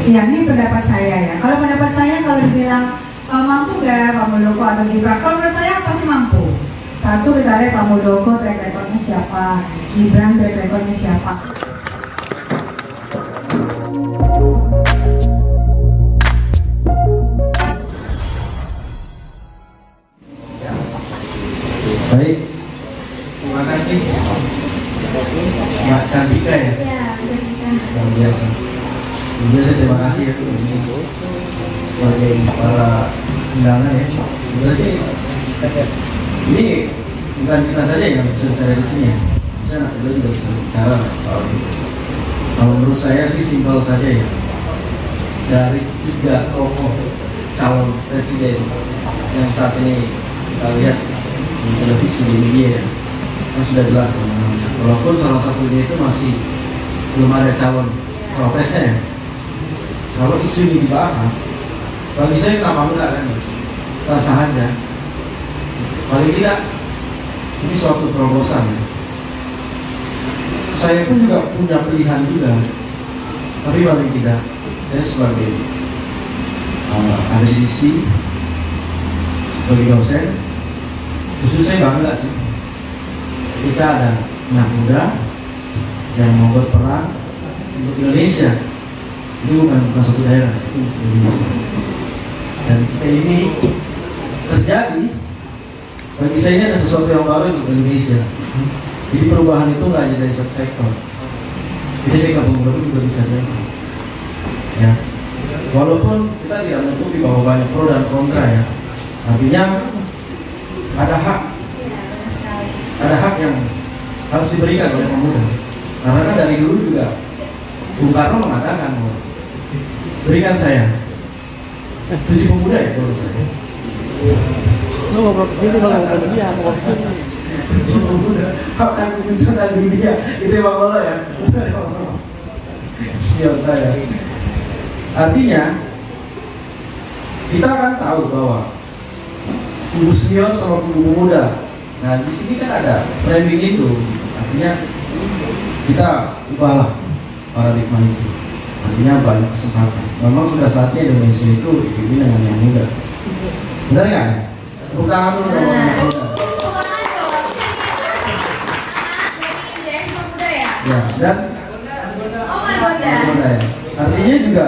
Ya, ini pendapat saya ya. Kalau pendapat saya, kalau dibilang mampu nggak Pak Muldoko atau Gibran, kalau menurut saya pasti mampu. Satu, kita lihat Pak Muldoko track recordnya siapa, Gibran track recordnya siapa. Baik, terima kasih Mbak Candika ya. Ya, Candika. Luar biasa. Luar biasa, terima kasih ya sebagai para undangan ya. Sebenarnya sih ini bukan kita saja yang bisa bicara di sini ya. Bisa anak muda juga bisa bicara soal itu. Kalau menurut saya sih simpel saja ya. Dari 3 tokoh calon presiden yang saat ini kita lihat di televisi, di media yang sudah jelas namanya. Walaupun salah satunya itu masih belum ada calon cawapresnya ya. Kalau isu ini dibahas, bagi saya kenapa enggak kan? Sah-sah aja. Paling tidak ini suatu terobosan ya. Saya pun juga punya pilihan juga, tapi paling tidak saya sebagai akademisi, sebagai dosen, justru saya bangga sih ketika ada anak muda yang mau berperan untuk Indonesia. Itu bukan satu daerah, itu Indonesia. Dan kita ini terjadi, bagi saya ini ada sesuatu yang baru untuk Indonesia. Jadi perubahan itu nggak hanya dari satu sektor. Jadi sektor pemuda juga bisa jadi. Ya, walaupun kita tidak menutupi bahwa banyak pro dan kontra ya. Artinya ada hak yang harus diberikan oleh pemuda. Karena kan dari dulu juga Bung Karno mengatakan bahwa berikan saya 7 pemuda ya kalau saya. Lu ngobrol kesini kalau ngobrol dia ngobrol kesini. 7 pemuda akan menunjukkan dunia. Itu Bang Bolo ya. Siap saya. Artinya kita akan tahu bahwa kubu senior sama kubu muda. Nah di sini kan ada framing itu. Artinya kita ubahlah paradigma itu. Artinya banyak kesempatan. Memang sudah saatnya Indonesia itu dipimpin dengan yang muda. Benar nggak? Tepuk tangan dulu sama yang muda. Ya, dan Margonda ya. Artinya juga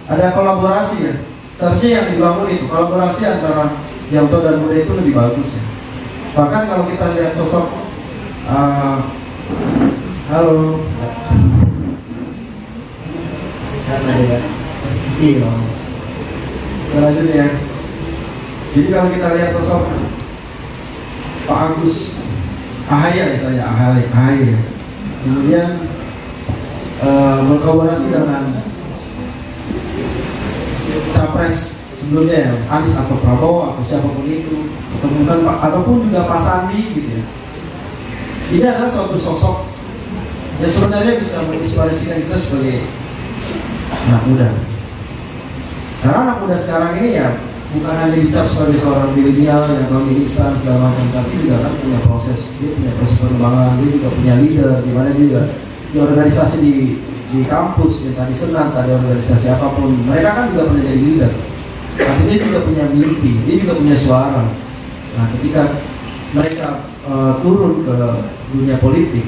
ada kolaborasi ya. Seharusnya yang dibangun itu kolaborasi antara yang tua dan muda itu lebih bagus ya. Bahkan kalau kita lihat sosok halo iya lanjut ya. Jadi kalau kita lihat sosok Pak Agus Ahaye misalnya, Ahaye kemudian berkolaborasi dengan capres sebelumnya ya, Anies atau Prabowo atau siapapun itu, atau mungkin ataupun juga Pak Sandi gitu ya. Ini adalah suatu sosok yang sebenarnya bisa menginspirasikan kita sebagai anak muda. Karena anak muda sekarang ini ya bukan hanya dicap sebagai seorang milenial yang tahu instan segala macam, tapi juga kan punya proses, dia punya proses pengembangan, dia juga punya leader, di mana dia juga di organisasi di kampus, ya tadi senat, tadi organisasi apapun, mereka kan juga pernah jadi leader. Tapi dia juga punya mimpi, dia juga punya suara. Nah ketika mereka turun ke dunia politik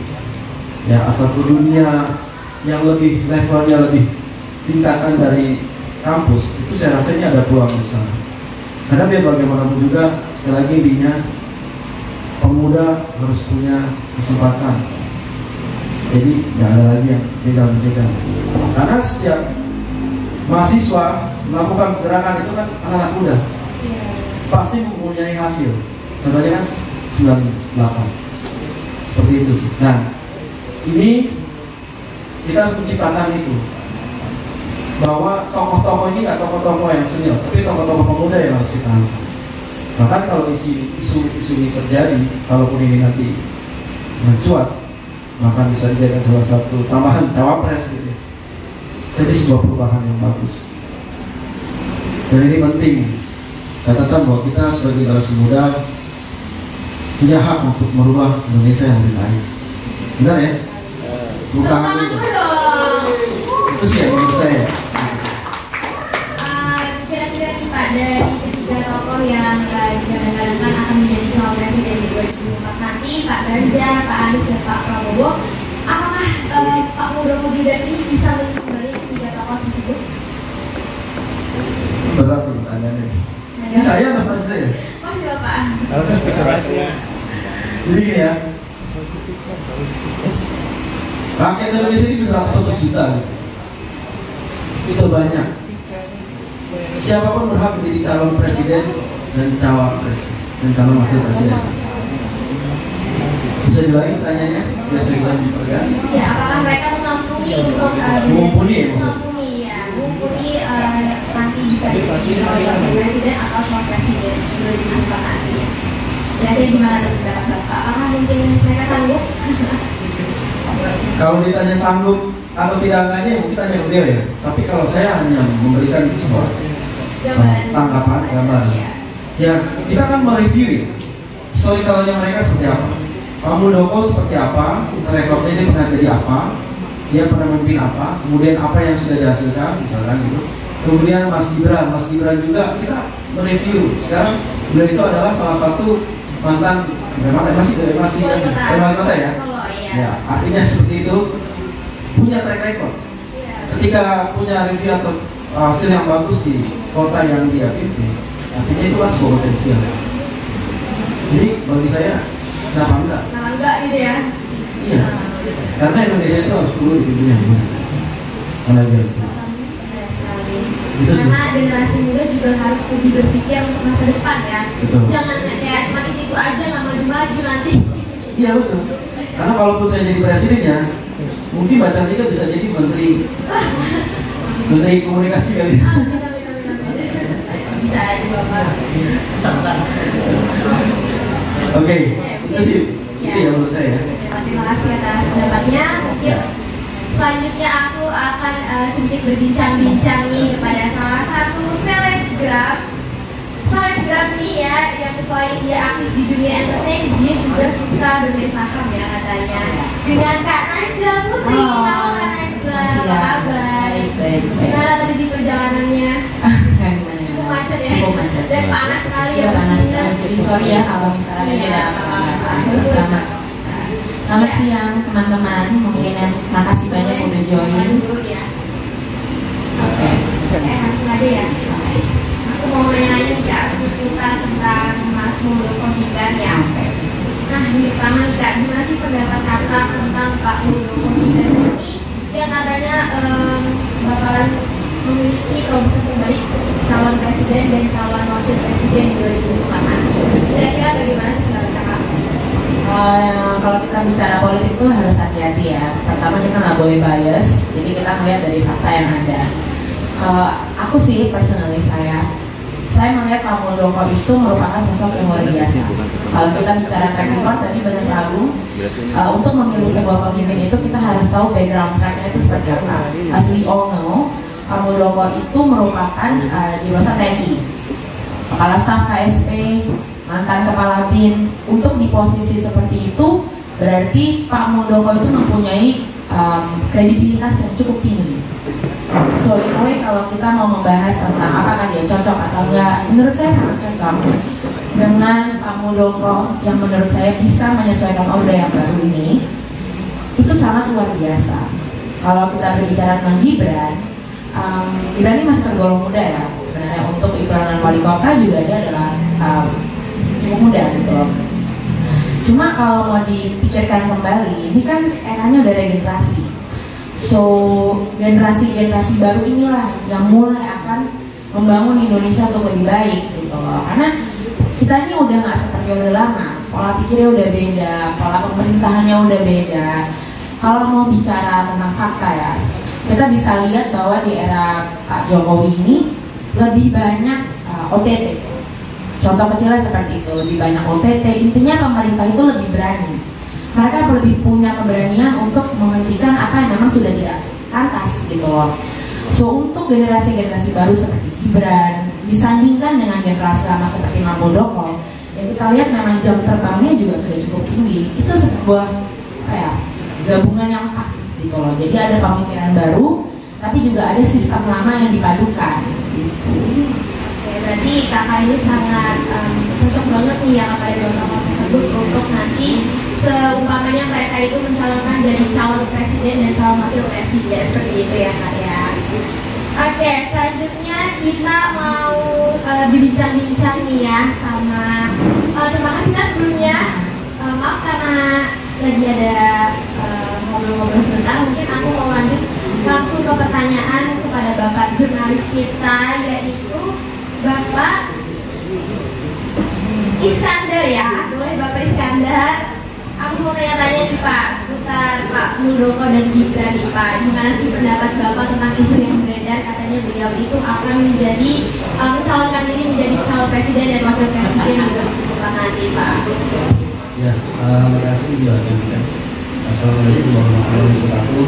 ya, atau ke dunia yang lebih levelnya lebih tingkatan dari kampus, itu saya rasanya ada peluang besar. Karena biar bagaimanapun juga, sekali lagi intinya pemuda harus punya kesempatan. Jadi nggak ada lagi yang jegal-jegal. Karena setiap mahasiswa melakukan gerakan itu kan anak-anak muda, pasti mempunyai hasil. Contohnya kan 98 seperti itu sih. Nah ini kita harus menciptakan itu, bahwa tokoh-tokoh ini nggak tokoh-tokoh yang senior, tapi tokoh-tokoh pemuda yang harus kita angkat. Bahkan kalau isu ini terjadi, kalaupun ini nanti mencuat, maka bisa dijadikan salah satu tambahan cawapres gitu. Jadi sebuah perubahan yang bagus. Dan ini penting, catatan bahwa kita sebagai generasi muda punya hak untuk merubah Indonesia yang lebih baik. Benar ya? Bukan itu sih yang menurut saya. Pak Prabowo, apakah Pak Muldoko Gibran ini bisa mengimbangi ketiga tokoh tersebut? Berat tuh pertanyaannya. Ini saya atau masih saya? Masih Bapak. Harus speaker aja. Jadi gini ya, rakyat Indonesia ini bisa 100 juta gitu. Sudah banyak. Siapapun berhak menjadi calon presiden dan cawapres dan calon wakil presiden. Bisa diulangi pertanyaannya? Biar saya bisa dipergas. Ya, apakah mereka mengampuni untuk Mengampuni ya, mengampuni nanti bisa jadi wakil presiden atau calon presiden di 2024 nanti? Jadi gimana pendapat Bapak? Apakah mungkin mereka sanggup? Kalau ditanya sanggup atau tidak enggaknya, mungkin tanya ke beliau ya. Tapi kalau saya hanya memberikan sebuah tanggapan, gambaran. Ya, kita akan mereview ya. Historicalnya mereka seperti apa. Pak Muldoko seperti apa, rekornya dia pernah jadi apa, dia pernah memimpin apa, kemudian apa yang sudah dihasilkan, misalkan gitu. Kemudian Mas Gibran juga kita mereview. Sekarang beliau itu adalah salah satu mantan wali kota ya. Ya, artinya seperti itu, punya track record. Ketika punya review atau hasil yang bagus di kota yang dia pimpin, artinya itu sebuah potensial. Jadi bagi saya, kenapa enggak? Kenapa enggak gitu ya? Iya, karena Indonesia itu harus perlu dipimpin yang benar. Karena gitu. Itu sih. Karena generasi muda juga harus lebih berpikir untuk masa depan ya. Betul. Jangan kayak makin itu aja nggak maju-maju nanti. Iya betul. Karena kalaupun saya jadi presiden ya, mungkin bacaan kita bisa jadi menteri komunikasi kali. Bisa aja Bapak. Oke, itu sih. Itu ya menurut saya. Terima kasih atas pendapatnya. Mungkin selanjutnya aku akan sedikit berbincang-bincang nih kepada salah satu selebgram nih ya, yang selain dia aktif di dunia entertain, dia juga suka bermain saham ya katanya. Dengan Kak Najla Putri. Halo Kak Najla, apa kabar? Baik. Gimana tadi di perjalanannya? Cukup macet ya? Cukup macet. Dan panas sekali ya Panas pastinya. sekali. Jadi sorry ya kalau misalnya Iya, tidak apa-apa. Selamat siang teman-teman. Mungkin makasih banyak udah join. Ya. Oke. Langsung aja ya. Aku mau nanya nih Kak, seputar tentang Mas Muldoko Gibran ya. Nah, ini pertama nih Kak, gimana sih pendapat Kakak tentang Pak Muldoko Gibran ini yang katanya bakalan memiliki terobosan terbaik untuk calon presiden dan calon wakil presiden di 2024 nanti. Kira-kira bagaimana sih pendapat Kakak? Kalau kita bicara politik itu harus hati-hati ya. Pertama kita nggak boleh bias, jadi kita melihat dari fakta yang ada. Kalau aku sih personally saya melihat Pak Muldoko itu merupakan sosok yang luar biasa. Kalau kita bicara track record tadi benar Agung, untuk memilih sebuah pemimpin itu kita harus tahu background tracknya itu seperti apa. As we all know, Pak Muldoko itu merupakan jurusan TNI, kepala staf KSP, mantan kepala BIN. Untuk di posisi seperti itu berarti Pak Muldoko itu mempunyai kredibilitas yang cukup tinggi. So in a way kalau kita mau membahas tentang apakah dia cocok atau enggak, menurut saya sangat cocok dengan Pak Muldoko yang menurut saya bisa menyesuaikan order yang baru ini. Itu sangat luar biasa. Kalau kita berbicara tentang Gibran ini masih tergolong muda ya. Sebenarnya untuk ikutan wali kota juga dia adalah cukup muda gitu. Cuma kalau mau dipikirkan kembali, ini kan eranya udah regenerasi. So generasi baru inilah yang mulai akan membangun Indonesia untuk lebih baik gitu loh. Karena kita ini udah nggak seperti orde lama, pola pikirnya udah beda, pola pemerintahannya udah beda. Kalau mau bicara tentang fakta ya, kita bisa lihat bahwa di era Pak Jokowi ini lebih banyak OTT. Contoh kecilnya seperti itu, lebih banyak OTT. Intinya pemerintah itu lebih berani. Mereka lebih punya keberanian untuk menghentikan apa yang memang sudah tidak pantas gitu loh. So untuk generasi-generasi baru seperti Gibran disandingkan dengan generasi lama seperti Pak Muldoko, ya kita lihat memang jam terbangnya juga sudah cukup tinggi. Itu sebuah gabungan yang pas gitu loh. Jadi ada pemikiran baru, tapi juga ada sistem lama yang dipadukan. Gitu. Berarti kakak ini sangat cocok banget nih yang pada dua tokoh tersebut untuk untuk nanti seumpamanya mereka itu mencalonkan jadi calon presiden dan calon wakil presiden seperti itu ya Kak ya. Oke, selanjutnya kita mau berbincang-bincang nih ya sama terima kasih Kak sebelumnya. Maaf karena lagi ada ngobrol-ngobrol sebentar, mungkin aku mau lanjut langsung ke pertanyaan kepada Bapak jurnalis kita, yaitu Bapak Iskandar ya. Boleh Bapak Iskandar, aku mau tanya-tanya nih Pak seputar Pak Muldoko dan Gibran nih Pak. Gimana sih pendapat Bapak tentang isu yang beredar katanya beliau itu akan menjadi mencalonkan diri menjadi calon presiden dan wakil presiden di 2024 nanti Pak? Ya, terima kasih juga. Assalamualaikum warahmatullahi wabarakatuh.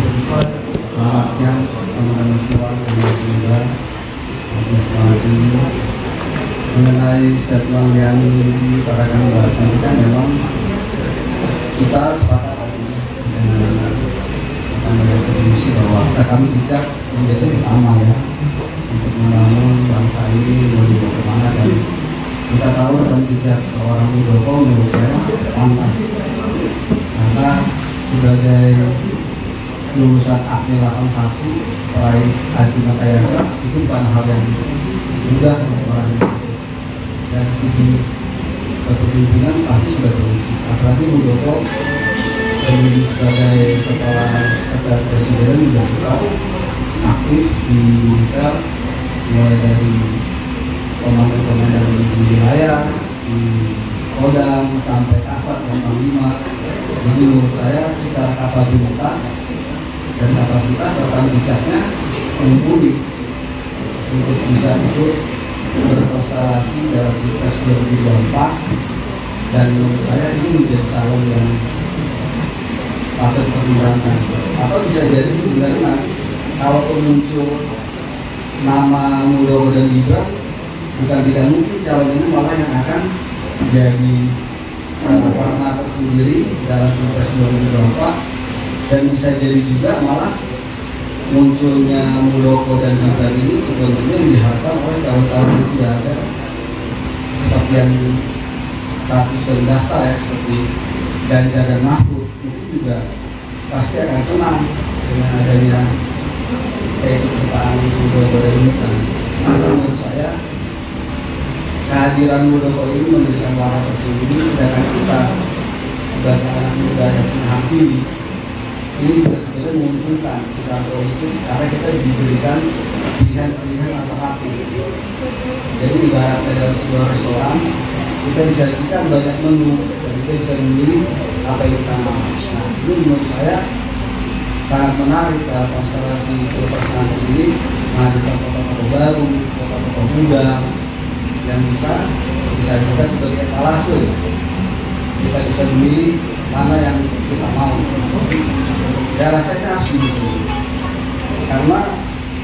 Selamat siang teman-teman semua dan semoga selamat ini. Mengenai statement yang diutarakan Mbak Cantika, memang kita sepakat dengan kontribusi bahwa kami bijak menjadi utama ya untuk membangun bangsa ini mau dibawa kemana, dan kita tahu dan bijak seorang Muldoko menurut saya pantas karena sebagai lulusan Akmil 81 peraih Adi Makayasa itu bukan hal yang mudah untuk orang ini, dan segi kepemimpinan pasti sudah teruji. Apalagi Muldoko sebagai kepala sekretariat presiden juga sudah aktif di militer, mulai dari komandan-komandan di wilayah, di Kodam sampai Kasat dan Panglima. Jadi menurut saya secara kapabilitas dan kapasitas serta bijaknya mumpuni untuk bisa ikut berkonstelasi dalam Pilpres 2024, dan menurut saya ini menjadi calon yang patut dipertimbangkan. Atau bisa jadi sebenarnya kalau muncul nama Muldoko dan Gibran, bukan tidak mungkin calon ini malah yang akan jadi warna tersendiri dalam Pilpres 2024, dan bisa jadi juga malah munculnya Muldoko dan Gibran ini sebenarnya yang diharapkan oleh calon-calon yang sudah ada seperti yang satu sudah mendaftar ya, seperti Ganjar dan Mahfud, itu juga pasti akan senang dengan adanya keikutsertaan Muldoko dan Gibran. Menurut saya kehadiran Muldoko ini memberikan warna tersendiri, sedangkan kita sebagai anak muda yang punya hak pilih ini juga sebenarnya menguntungkan secara politik karena kita diberikan pilihan-pilihan alternatif. Jadi ibaratnya dalam sebuah restoran kita disajikan banyak menu dan kita bisa memilih apa yang kita mau. Nah, ini menurut saya sangat menarik dalam konstelasi Pilpres nanti ini, menghadirkan tokoh-tokoh baru, tokoh-tokoh muda yang bisa kita sebagai etalase. Kita bisa memilih mana yang kita mau. Saya rasa itu harus begitu, karena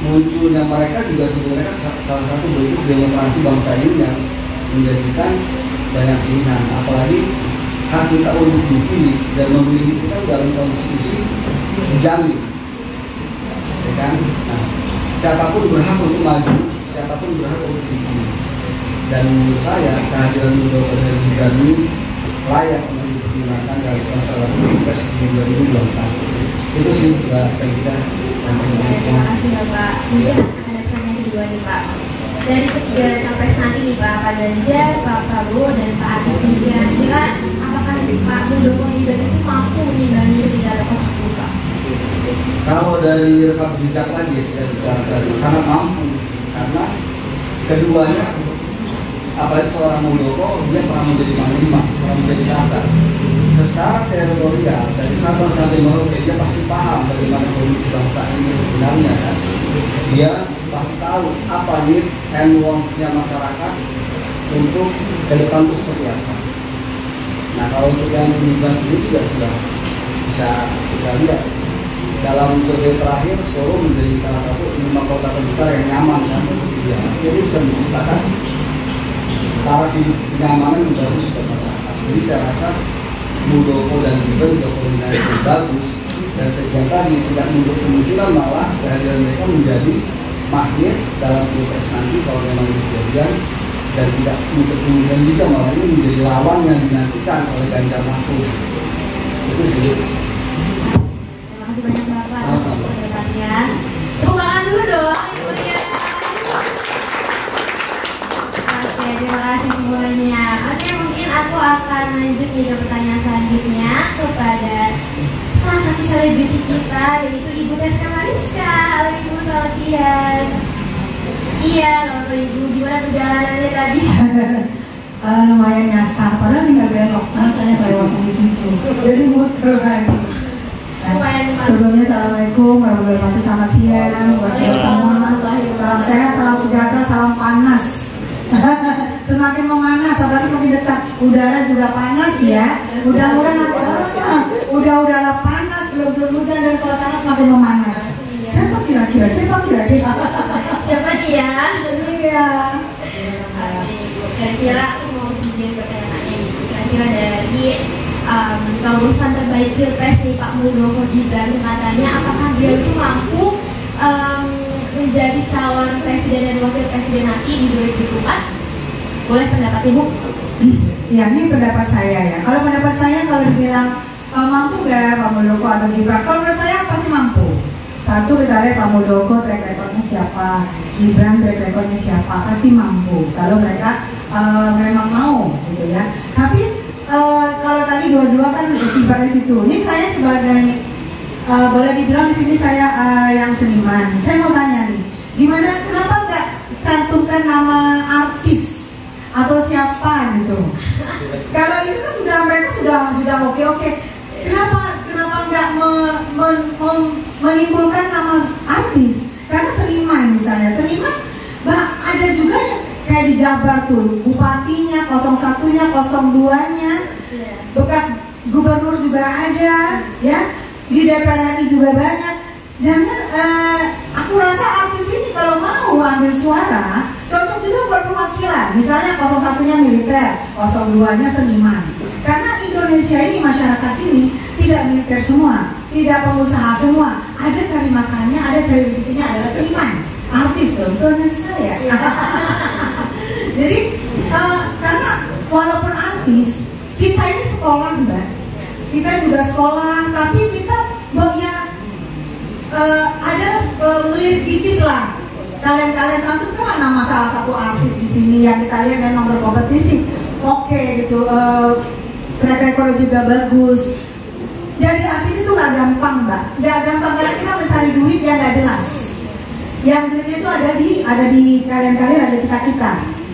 munculnya mereka juga sebenarnya salah satu bentuk demokrasi bangsa ini yang menjadikan banyak pilihan. Apalagi hak kita untuk dipilih dan memilih kita dalam konstitusi dijamin, ya kan? Nah, siapapun berhak untuk maju, siapapun berhak untuk dipilih. Dan menurut saya kehadiran Muldoko dan Gibran ini layak untuk dipertimbangkan dalam konstelasi Pilpres 2024. Itu sih Mbak kita. Terima kasih Bapak. Mungkin ada pertanyaan kedua nih Pak. Dari ketiga capres nanti nih Pak Ganjar, Pak Prabowo dan Pak Anies nih, kira-kira apakah Pak Muldoko Gibran itu mampu mengimbangi tiga tokoh tersebut Pak? Kalau dari rekam jejak lagi kita bicara tadi sangat mampu, karena keduanya apalagi seorang Muldoko dia pernah menjadi panglima, pernah menjadi kasat. Secara teritorial dari Sabang sampai Merauke dia pasti paham bagaimana kondisi bangsa ini sebenarnya kan. Dia pasti tahu apa need and wants-nya masyarakat untuk ke depan itu seperti apa. Nah kalau untuk yang Gibran sendiri juga sudah bisa kita lihat dalam survei terakhir Solo menjadi salah satu 5 kota terbesar yang nyaman kan untuk dia. Jadi bisa menciptakan taraf hidup kenyamanan yang bagus untuk masyarakat. Jadi saya rasa Muldoko dan Gibran juga koordinasi bagus, dan sejak tadi tidak menutup kemungkinan malah kehadiran mereka menjadi magnet dalam Pilpres nanti kalau memang itu kejadian, dan tidak untuk kemudian juga malah ini menjadi lawan yang dinantikan oleh Ganjar Mahfud. Itu sih. Terima kasih banyak Bapak atas pernyataannya. Tepuk tangan dulu dong, Ibu Lia. Oke, terima kasih semuanya. Oke, mungkin aku akan lanjut nih ke pertanyaan selanjutnya kepada salah satu selebriti kita, yaitu Ibu Teska Mariska. Halo Ibu, selamat siang. Iya, Bapak Ibu, gimana perjalanannya tadi? Lumayan nyasar, padahal tinggal belok, saya lewat di situ, jadi muter lagi. Sebelumnya assalamualaikum warahmatullahi wabarakatuh, selamat siang buat kita semua. Salam sehat, salam sejahtera, salam panas. Semakin memanas, apalagi semakin dekat udara juga panas ya. Udara panas, belum turun hujan dan suasana semakin memanas. Siapa kira-kira? Siapa nih ya? Iya. Kira-kira aku mau sedikit pertanyaannya nih. Kira-kira dari lulusan terbaik Pilpres nih Pak Muldoko Gibran, katanya apakah dia itu mampu menjadi calon presiden dan wakil presiden nanti di 2024? Boleh pendapat Ibu? Ya, ini pendapat saya ya. Kalau pendapat saya, kalau dibilang mampu nggak Pak Muldoko atau Gibran, kalau menurut saya pasti mampu. Satu, kita lihat Pak Muldoko track recordnya siapa, Gibran track recordnya siapa, pasti mampu. Kalau mereka memang mau gitu ya. Tapi kalau tadi dua-dua kan tiba di situ. Ini saya sebagai boleh dibilang di sini saya yang seniman. Saya mau tanya nih, gimana kenapa nggak cantumkan nama artis atau siapa gitu? Kalau itu kan mereka sudah oke. Kenapa nggak menimbulkan nama artis? Karena seniman misalnya, ada juga kayak di Jabar tuh, bupatinya, 01-nya, 02-nya, bekas gubernur juga ada, ya, di DPR RI juga banyak. Jangan, aku rasa artis ini kalau mau ambil suara, cocok juga buat perwakilan. Misalnya 01-nya militer, 02-nya seniman. Karena Indonesia ini, masyarakat sini tidak militer semua, tidak pengusaha semua. Ada cari makannya, ada cari rezekinya adalah seniman. Artis contohnya saya. Jadi karena walaupun artis, kita ini sekolah Mbak, kita juga sekolah, tapi kita ada melirik dikit lah. Kalian cantumkan nama salah satu artis di sini yang kita lihat memang berkompetisi, oke gitu, track record juga bagus. Jadi artis itu nggak gampang Mbak, nggak gampang karena kita mencari duit yang nggak jelas. Yang duitnya itu ada di kalian ada di kita.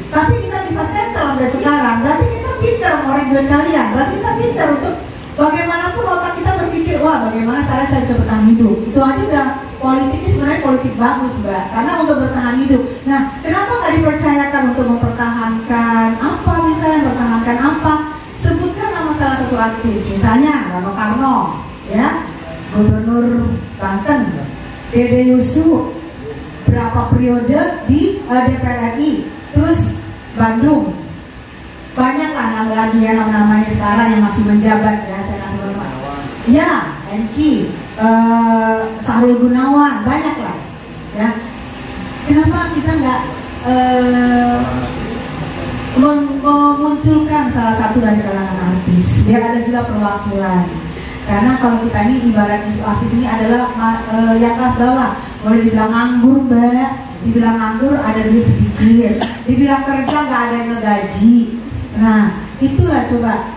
Tapi kita bisa settle sampai sekarang. Berarti kita pintar orang duit kalian. Berarti kita pintar untuk bagaimanapun otak kita berpikir, wah bagaimana cara saya bisa bertahan hidup. Itu aja udah politiknya sebenarnya politik bagus Mbak. Karena untuk bertahan hidup. Nah, kenapa nggak dipercayakan untuk mempertahankan apa misalnya mempertahankan apa? Sebutkan nama salah satu artis. Misalnya Rano Karno, ya, Gubernur Banten, Dede Yusuf, berapa periode di DPR RI, terus Bandung, banyak lah nama lagi ya namanya sekarang yang masih menjabat ya, saya nggak tahu ya, Enki, Sahrul Gunawan, banyak lah ya. Kenapa kita nggak memunculkan salah satu dari kalangan artis biar ada juga perwakilan? Karena kalau kita ini ibarat artis ini adalah yang kelas bawah. Boleh dibilang nganggur Mbak, dibilang nganggur ada duit sedikit, dibilang kerja nggak ada yang ngegaji. Nah itulah coba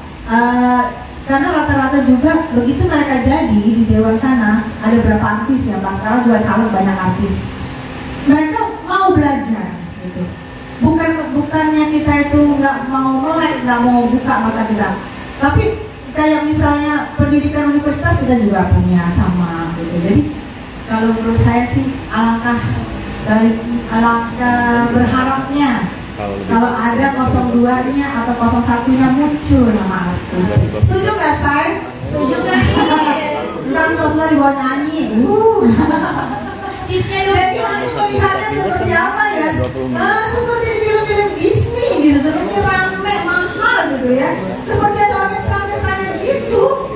karena rata-rata juga begitu mereka jadi di dewan sana ada berapa artis ya Pak, sekarang juga calon banyak artis. Mereka mau belajar gitu. Bukannya kita itu nggak mau melek, nggak mau buka mata kita, tapi kayak misalnya pendidikan universitas kita juga punya sama gitu. Jadi kalau menurut saya sih alangkah berharapnya kalau ada 02-nya atau 01-nya muncul nama artis. Setuju nggak say? Setuju nggak nih? Ntar susah dibawa nyanyi. Tipsnya dong. Jadi aku melihatnya seperti apa ya? Seperti di film-film Disney gitu, seperti rame mahal gitu ya. Seperti ada orkestra-orkestranya gitu.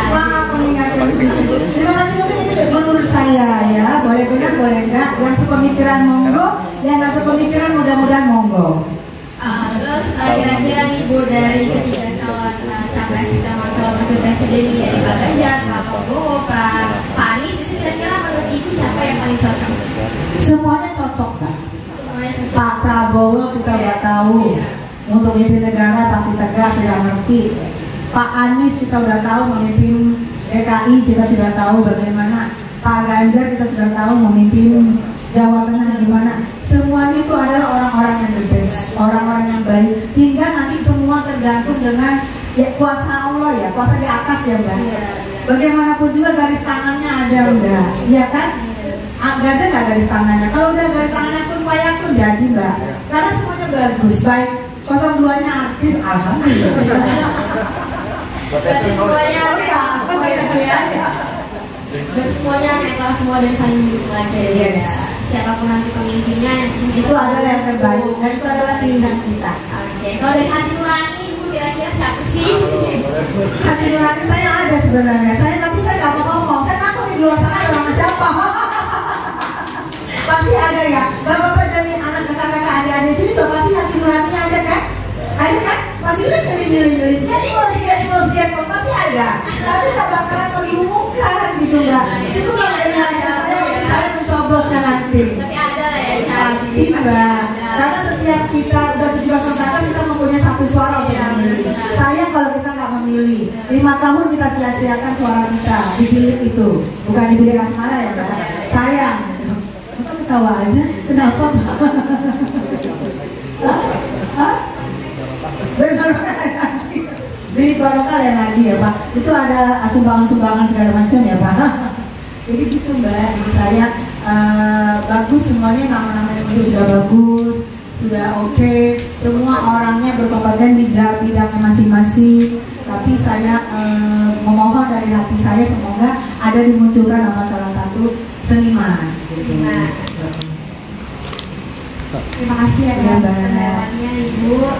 Maaf mengingatkan sedikit. Terima kasih, mungkin itu menurut saya ya, boleh benar boleh enggak, yang sepemikiran monggo, yang nggak sepemikiran mudah-mudahan monggo. Terus kira-kira nih Bu, dari ketiga calon capres kita mau calon wakil presiden ini, dari Pak Ganjar, Pak Prabowo, Pak Anies, itu kira-kira menurut Ibu siapa yang paling cocok? Semuanya cocok kan? Semuanya cocok. Pak Prabowo kita udah tahu, untuk memimpin negara pasti tegas, sudah ngerti. Pak Anies kita udah tahu memimpin DKI, kita sudah tahu bagaimana. Pak Ganjar kita sudah tahu memimpin Jawa Tengah gimana. Semuanya itu adalah orang-orang yang the best, orang-orang yang baik. Tinggal nanti semua tergantung dengan ya, kuasa Allah ya, kuasa di atas ya Mbak. Bagaimanapun juga garis tangannya ada enggak, ya kan? Agak ada nggak garis tangannya? Kalau udah garis tangannya kun payakun jadi Mbak. Karena semuanya bagus, baik. 02-nya artis, alhamdulillah. Berarti semuanya dan semuanya netral semua dan saling mendukung aja ya. Yes. Siapapun nanti pemimpinnya Itu adalah yang terbaik dan itu adalah pilihan kita. Oke, kalau dari hati nurani Ibu kira-kira siapa sih? Hati nurani saya ada sebenarnya, tapi saya nggak mau ngomong. Saya takut di luar sana ada orang siapa. Pasti ada ya. Bapak-bapak dan anak kakak-kakak adik-adik sini coba pasti hati nuraninya ada kan? Ada kan? Pasti udah nyelin-nyelin. Jadi bos pasti ada. Tapi tak bakalan mau diumumkan gitu Mbak. Itu kalau dari rahasia saya mencoblosnya nanti. Tapi ada lah ya. Pasti Mbak. Karena setiap kita udah 17 tahun ke atas kita mempunyai satu suara untuk memilih. Sayang kalau kita nggak memilih. 5 tahun kita sia-siakan suara kita di bilik itu, bukan di bilik asmara ya Mbak. Sayang. Kita ketawa aja. Kenapa Mbak? Hah? Benar lagi. Bilik barokah ya lagi ya Pak. Itu ada sumbangan-sumbangan segala macam ya Pak. Jadi gitu Mbak. Jadi saya bagus semuanya, nama-namanya itu sudah bagus, sudah oke. Semua orangnya berkompeten di bidangnya masing-masing. Tapi saya memohon dari hati saya semoga ada dimunculkan nama salah satu seniman. Terima kasih atas pendapatannya Ibu.